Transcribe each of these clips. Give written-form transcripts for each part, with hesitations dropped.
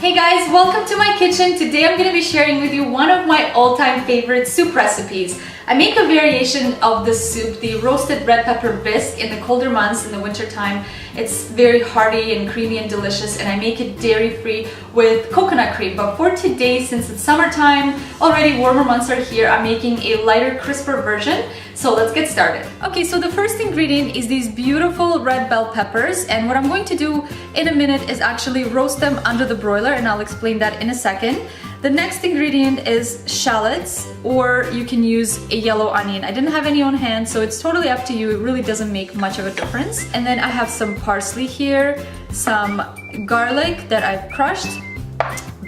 Hey guys, welcome to my kitchen. Today I'm going to be sharing with you one of my all-time favorite soup recipes. I make a variation of the soup, the roasted red pepper bisque, in the colder months in the winter time. It's very hearty and creamy and delicious, and I make it dairy-free with coconut cream. But for today, since it's summertime, already warmer months are here, I'm making a lighter, crisper version. So let's get started. Okay, so the first ingredient is these beautiful red bell peppers, and what I'm going to do in a minute is actually roast them under the broiler, and I'll explain that in a second. The next ingredient is shallots, or you can use a yellow onion. I didn't have any on hand, so it's totally up to you. It really doesn't make much of a difference. And then I have some parsley here, some garlic that I've crushed,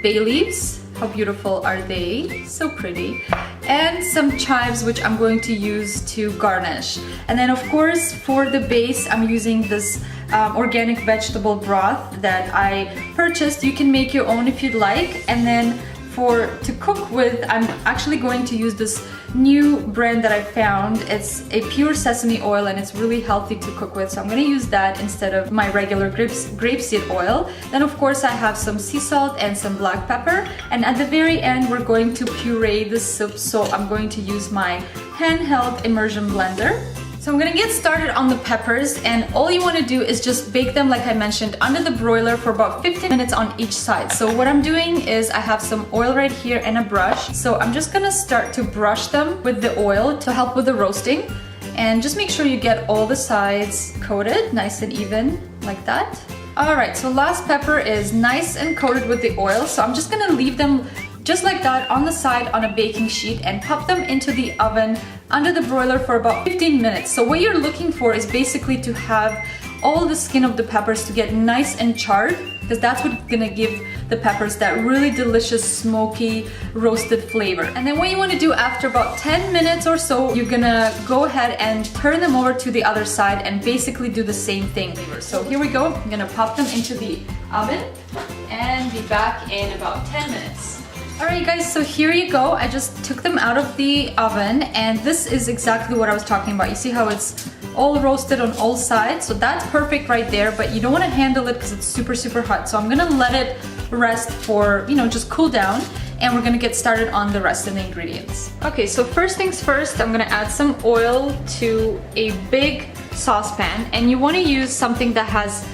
bay leaves. How beautiful are they? So pretty. And some chives, which I'm going to use to garnish. And then of course, for the base, I'm using this organic vegetable broth that I purchased. You can make your own if you'd like. And then to cook with, I'm actually going to use this new brand that I found. It's a pure sesame oil and it's really healthy to cook with, so I'm going to use that instead of my regular grapeseed oil. Then of course I have some sea salt and some black pepper, and at the very end we're going to puree the soup, so I'm going to use my handheld immersion blender. So I'm gonna get started on the peppers, and all you wanna do is just bake them, like I mentioned, under the broiler for about 15 minutes on each side. So what I'm doing is I have some oil right here and a brush. So I'm just gonna start to brush them with the oil to help with the roasting. And just make sure you get all the sides coated, nice and even, like that. Alright, so last pepper is nice and coated with the oil. So I'm just gonna leave them just like that on the side on a baking sheet and pop them into the oven under the broiler for about 15 minutes. So what you're looking for is basically to have all the skin of the peppers to get nice and charred, because that's what's gonna give the peppers that really delicious smoky roasted flavor. And then what you want to do after about 10 minutes or so, you're gonna go ahead and turn them over to the other side and basically do the same thing. So here we go. I'm gonna pop them into the oven and be back in about 10 minutes. Alright guys, so here you go. I just took them out of the oven, and this is exactly what I was talking about. You see how it's all roasted on all sides? So that's perfect right there, but you don't want to handle it because it's super hot. So I'm gonna let it rest for, just cool down, and we're gonna get started on the rest of the ingredients. Okay, so first things first, I'm gonna add some oil to a big saucepan, and you want to use something that has,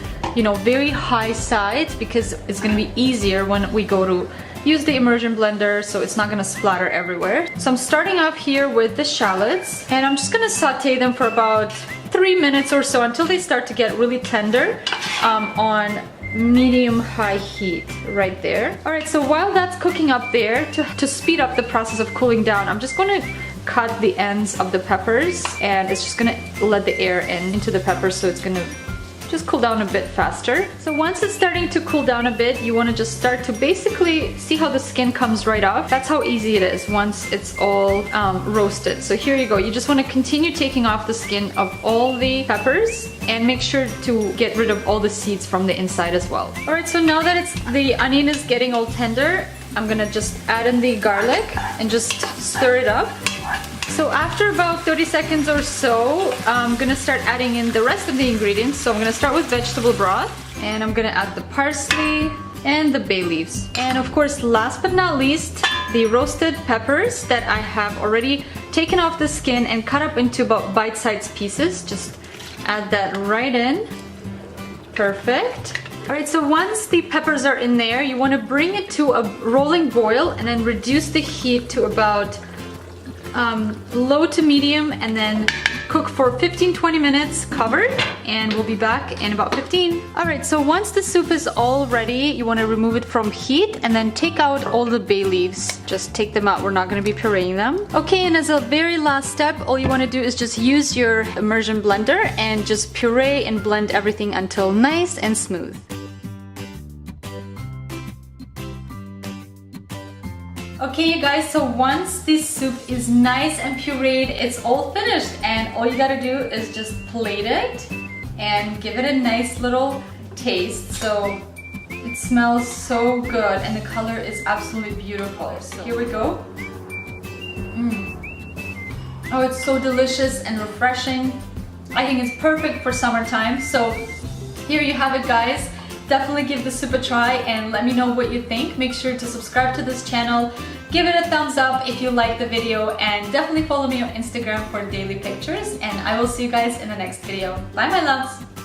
very high sides, because it's gonna be easier when we go to use the immersion blender, so it's not gonna splatter everywhere. So I'm starting off here with the shallots, and I'm just gonna saute them for about 3 minutes or so until they start to get really tender on medium-high heat right there. Alright, so while that's cooking up there, to speed up the process of cooling down, I'm just gonna cut the ends of the peppers, and it's just gonna let the air into the peppers, so it's gonna just cool down a bit faster. So once it's starting to cool down a bit, you want to just start to basically see how the skin comes right off. That's how easy it is once it's all roasted. So here you go. You just want to continue taking off the skin of all the peppers and make sure to get rid of all the seeds from the inside as well. Alright, so now that the onion is getting all tender, I'm gonna just add in the garlic and just stir it up. So after about 30 seconds or so, I'm gonna start adding in the rest of the ingredients. So I'm gonna start with vegetable broth, and I'm gonna add the parsley and the bay leaves. And of course, last but not least, the roasted peppers that I have already taken off the skin and cut up into about bite-sized pieces. Just add that right in. Perfect. Alright, so once the peppers are in there, you wanna bring it to a rolling boil and then reduce the heat to about low to medium, and then cook for 15-20 minutes covered, and we'll be back in about 15. Alright, so once the soup is all ready, you want to remove it from heat and then take out all the bay leaves. Just take them out, we're not going to be pureeing them. Okay, and as a very last step, all you want to do is just use your immersion blender and just puree and blend everything until nice and smooth. Okay you guys, so once this soup is nice and pureed, it's all finished, and all you gotta do is just plate it and give it a nice little taste. So it smells so good and the color is absolutely beautiful. So here we go. Oh, it's so delicious and refreshing. I think it's perfect for summertime. So here you have it guys. definitely give the soup a try and let me know what you think. Make sure to subscribe to this channel, give it a thumbs up if you like the video, and definitely follow me on Instagram for daily pictures. And I will see you guys in the next video. Bye, my loves!